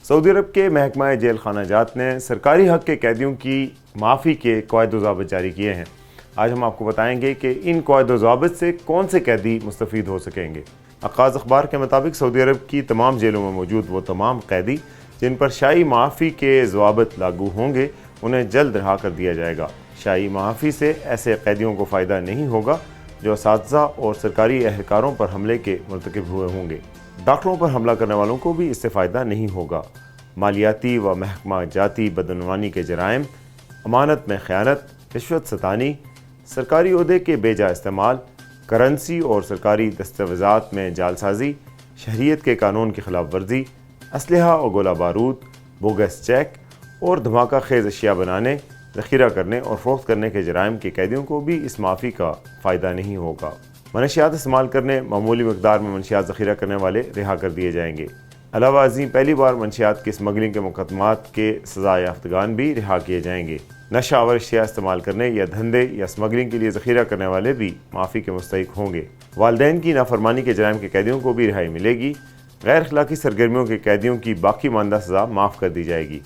سعودی عرب کے محکمہ جیل خانہ جات نے سرکاری حق کے قیدیوں کی معافی کے قواعد و ضوابط جاری کیے ہیں۔ آج ہم آپ کو بتائیں گے کہ ان قواعد و ضوابط سے کون سے قیدی مستفید ہو سکیں گے۔ عکاظ اخبار کے مطابق سعودی عرب کی تمام جیلوں میں موجود وہ تمام قیدی جن پر شاہی معافی کے ضوابط لاگو ہوں گے انہیں جلد رہا کر دیا جائے گا۔ شاہی معافی سے ایسے قیدیوں کو فائدہ نہیں ہوگا جو اساتذہ اور سرکاری اہلکاروں پر حملے کے مرتکب ہوئے ہوں گے۔ ڈاکٹروں پر حملہ کرنے والوں کو بھی اس سے فائدہ نہیں ہوگا۔ مالیاتی و محکمہ جاتی بدعنوانی کے جرائم، امانت میں خیانت، رشوت ستانی، سرکاری عہدے کے بے جا استعمال، کرنسی اور سرکاری دستاویزات میں جعلسازی، شہریت کے قانون کی خلاف ورزی، اسلحہ اور گولہ بارود، بوگس چیک اور دھماکہ خیز اشیاء بنانے، ذخیرہ کرنے اور فروخت کرنے کے جرائم کے قیدیوں کو بھی اس معافی کا فائدہ نہیں ہوگا۔ منشیات استعمال کرنے، معمولی مقدار میں منشیات ذخیرہ کرنے والے رہا کر دیے جائیں گے۔ علاوہ ازیں پہلی بار منشیات کی اسمگلنگ کے مقدمات کے سزا یافتگان بھی رہا کیے جائیں گے۔ نشہ آور اشیاء استعمال کرنے یا دھندے یا اسمگلنگ کے لیے ذخیرہ کرنے والے بھی معافی کے مستحق ہوں گے۔ والدین کی نافرمانی کے جرائم کے قیدیوں کو بھی رہائی ملے گی۔ غیر اخلاقی سرگرمیوں کے قیدیوں کی باقی ماندہ سزا معاف کر دی جائے گی۔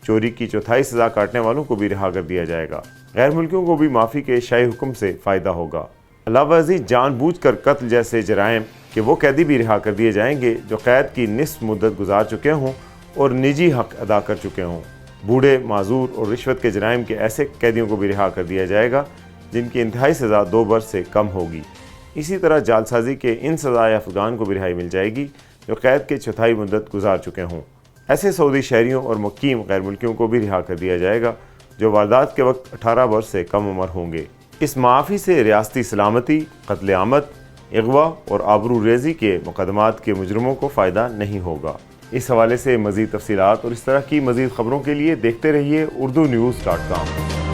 چوری کی چوتھائی سزا کاٹنے والوں کو بھی رہا کر دیا جائے گا۔ غیر ملکیوں کو بھی معافی کے شاہی حکم سے فائدہ ہوگا۔ علاوہ ازیں جان بوجھ کر قتل جیسے جرائم کہ وہ قیدی بھی رہا کر دیے جائیں گے جو قید کی نصف مدت گزار چکے ہوں اور نجی حق ادا کر چکے ہوں۔ بوڑھے، معذور اور رشوت کے جرائم کے ایسے قیدیوں کو بھی رہا کر دیا جائے گا جن کی انتہائی سزا 2 برس سے کم ہوگی۔ اسی طرح جعلسازی کے ان سزا یافتگان کو بھی رہائی مل جائے گی جو قید کے چوتھائی مدت گزار چکے ہوں۔ ایسے سعودی شہریوں اور مقیم غیر ملکیوں کو بھی رہا کر دیا جائے گا جو واردات کے وقت 18 برس سے کم عمر ہوں گے۔ اس معافی سے ریاستی سلامتی، قتل عامد، اغوا اور آبرو ریزی کے مقدمات کے مجرموں کو فائدہ نہیں ہوگا۔ اس حوالے سے مزید تفصیلات اور اس طرح کی مزید خبروں کے لیے دیکھتے رہیے urdunews.com۔